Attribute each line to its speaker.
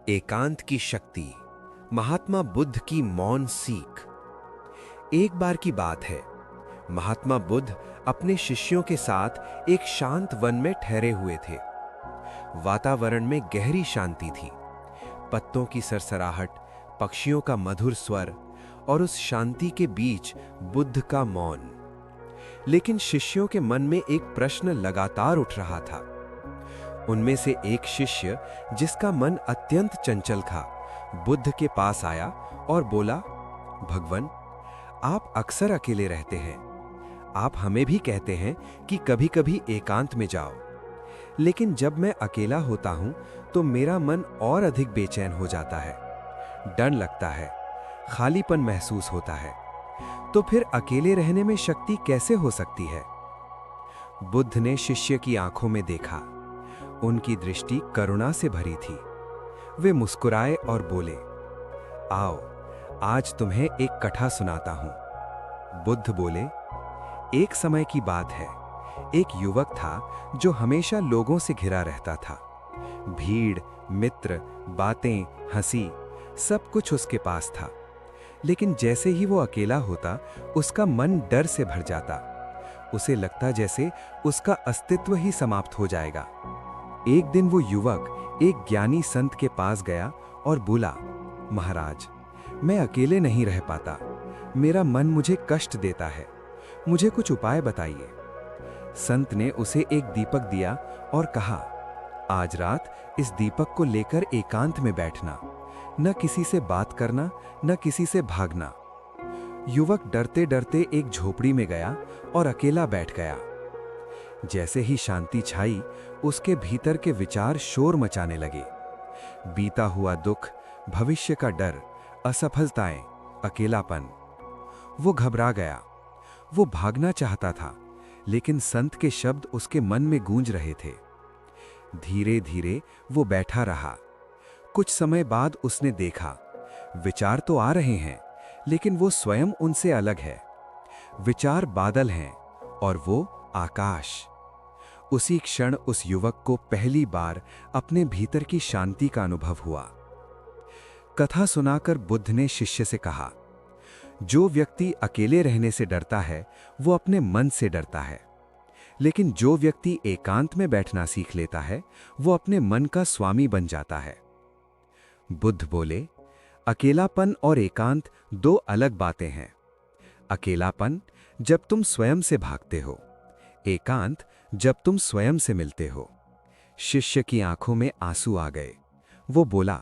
Speaker 1: एकांत की शक्ति, महात्मा बुद्ध की मौन सीख। एक बार की बात है, महात्मा बुद्ध अपने शिष्यों के साथ एक शांत वन में ठहरे हुए थे। वातावरण में गहरी शांति थी। पत्तों की सरसराहट, पक्षियों का मधुर स्वर और उस शांति के बीच बुद्ध का मौन। लेकिन शिष्यों के मन में एक प्रश्न लगातार उठ रहा था। उनमें से एक शिष्य, जिसका मन अत्यंत चंचल था, बुद्ध के पास आया और बोला, भगवन, आप अक्सर अकेले रहते हैं। आप हमें भी कहते हैं कि कभी-कभी एकांत में जाओ। लेकिन जब मैं अकेला होता हूं तो मेरा मन और अधिक बेचैन हो जाता है। डर लगता है, खालीपन महसूस होता है। तो फिर अकेले रहने में शक्ति कैसे हो सकती है? बुद्ध ने शिष्य की आंखों में देखा। उनकी दृष्टि करुणा से भरी थी। वे मुस्कुराए और बोले, आओ, आज तुम्हें एक कथा सुनाता हूं। बुद्ध बोले, एक समय की बात है। एक युवक था जो हमेशा लोगों से घिरा रहता था। भीड़, मित्र, बातें, हंसी, सब कुछ उसके पास था। लेकिन जैसे ही वो अकेला होता, उसका मन डर से भर जाता। उसे लगता जैसे उसका अस्तित्व ही समाप्त हो जाएगा। एक दिन वो युवक एक ज्ञानी संत के पास गया और बोला, महाराज, मैं अकेले नहीं रह पाता। मेरा मन मुझे कष्ट देता है। मुझे कुछ उपाय बताइए। संत ने उसे एक दीपक दिया और कहा, आज रात इस दीपक को लेकर एकांत में बैठना। न किसी से बात करना, न किसी से भागना। युवक डरते डरते एक झोपड़ी में गया और अकेला बैठ गया। जैसे ही शांति छाई, उसके भीतर के विचार शोर मचाने लगे। बीता हुआ दुख, भविष्य का डर, असफलताएं, अकेलापन। वो घबरा गया। वो भागना चाहता था, लेकिन संत के शब्द उसके मन में गूंज रहे थे। धीरे धीरे वो बैठा रहा। कुछ समय बाद उसने देखा, विचार तो आ रहे हैं, लेकिन वो स्वयं उनसे अलग है। विचार बादल हैं और वो आकाश। उसी क्षण उस युवक को पहली बार अपने भीतर की शांति का अनुभव हुआ। कथा सुनाकर बुद्ध ने शिष्य से कहा, जो व्यक्ति अकेले रहने से डरता है, वो अपने मन से डरता है। लेकिन जो व्यक्ति एकांत में बैठना सीख लेता है, वो अपने मन का स्वामी बन जाता है। बुद्ध बोले, अकेलापन और एकांत दो अलग बातें हैं। अकेलापन जब तुम स्वयं से भागते हो, एकांत जब तुम स्वयं से मिलते हो। शिष्य की आंखों में आंसू आ गए। वो बोला,